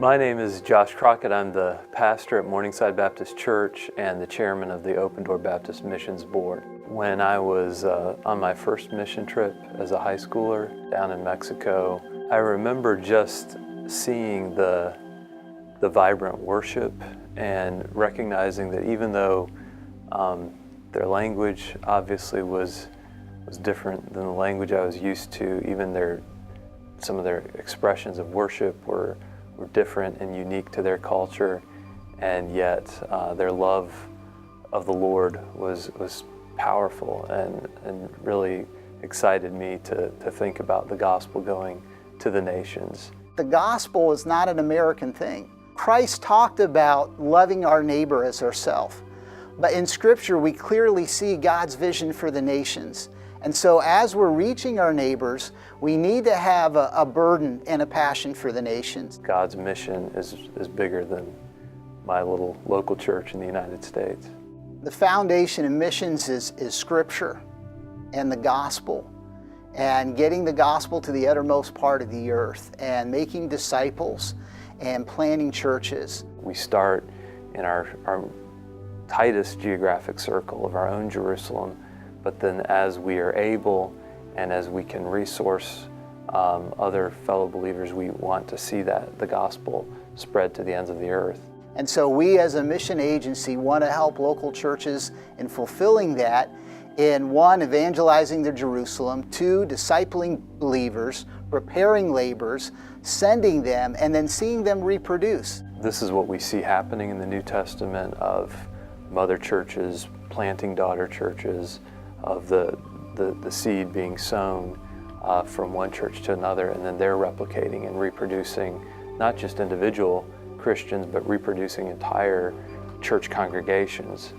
My name is Josh Crockett. I'm the pastor at Morningside Baptist Church and the chairman of the Open Door Baptist Missions Board. When I was on my first mission trip as a high schooler down in Mexico, I remember just seeing the vibrant worship and recognizing that even though their language obviously was different than the language I was used to, even some of their expressions of worship were different and unique to their culture, and yet their love of the Lord was powerful and really excited me to think about the gospel going to the nations. The gospel is not an American thing. Christ talked about loving our neighbor as ourselves, but in Scripture we clearly see God's vision for the nations. And so as we're reaching our neighbors, we need to have a burden and a passion for the nations. God's mission is bigger than my little local church in the United States. The foundation of missions is Scripture and the gospel, and getting the gospel to the uttermost part of the earth, and making disciples and planting churches. We start in our tightest geographic circle of our own Jerusalem, but then as we are able and as we can resource other fellow believers, we want to see that the gospel spread to the ends of the earth. And so we as a mission agency want to help local churches in fulfilling that in 1, evangelizing their Jerusalem, 2, discipling believers, preparing laborers, sending them, and then seeing them reproduce. This is what we see happening in the New Testament of mother churches planting daughter churches, of the seed being sown from one church to another, and then they're replicating and reproducing not just individual Christians, but reproducing entire church congregations.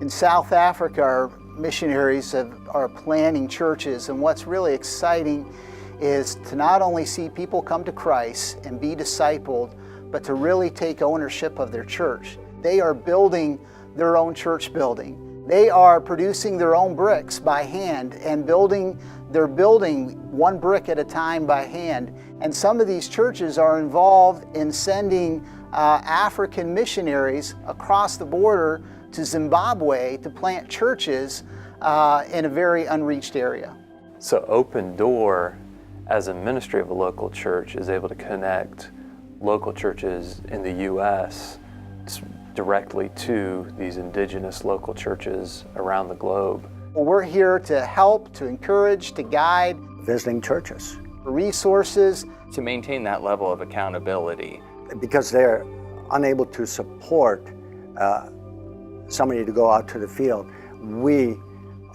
In South Africa, our missionaries are planting churches, and what's really exciting is to not only see people come to Christ and be discipled, but to really take ownership of their church. They are building their own church building. They are producing their own bricks by hand and they're building one brick at a time by hand. And some of these churches are involved in sending African missionaries across the border to Zimbabwe to plant churches in a very unreached area. So Open Door, as a ministry of a local church, is able to connect local churches in the U.S. directly to these indigenous local churches around the globe. We're here to help, to encourage, to guide. Visiting churches. Resources. To maintain that level of accountability. Because they're unable to support somebody to go out to the field, we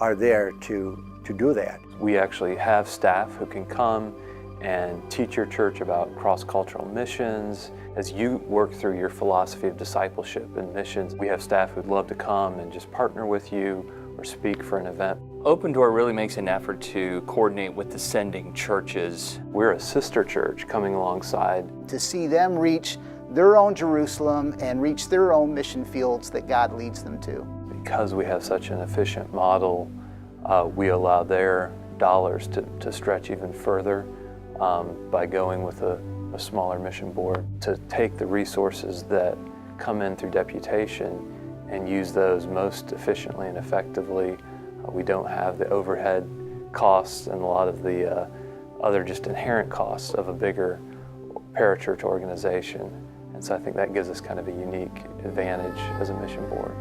are there to do that. We actually have staff who can come and teach your church about cross-cultural missions. As you work through your philosophy of discipleship and missions, we have staff who'd love to come and just partner with you or speak for an event. Open Door really makes an effort to coordinate with the sending churches. We're a sister church coming alongside to see them reach their own Jerusalem and reach their own mission fields that God leads them to. Because we have such an efficient model, we allow their dollars to stretch even further by going with a smaller mission board, to take the resources that come in through deputation and use those most efficiently and effectively. We don't have the overhead costs and a lot of the other just inherent costs of a bigger parachurch organization. And so I think that gives us kind of a unique advantage as a mission board.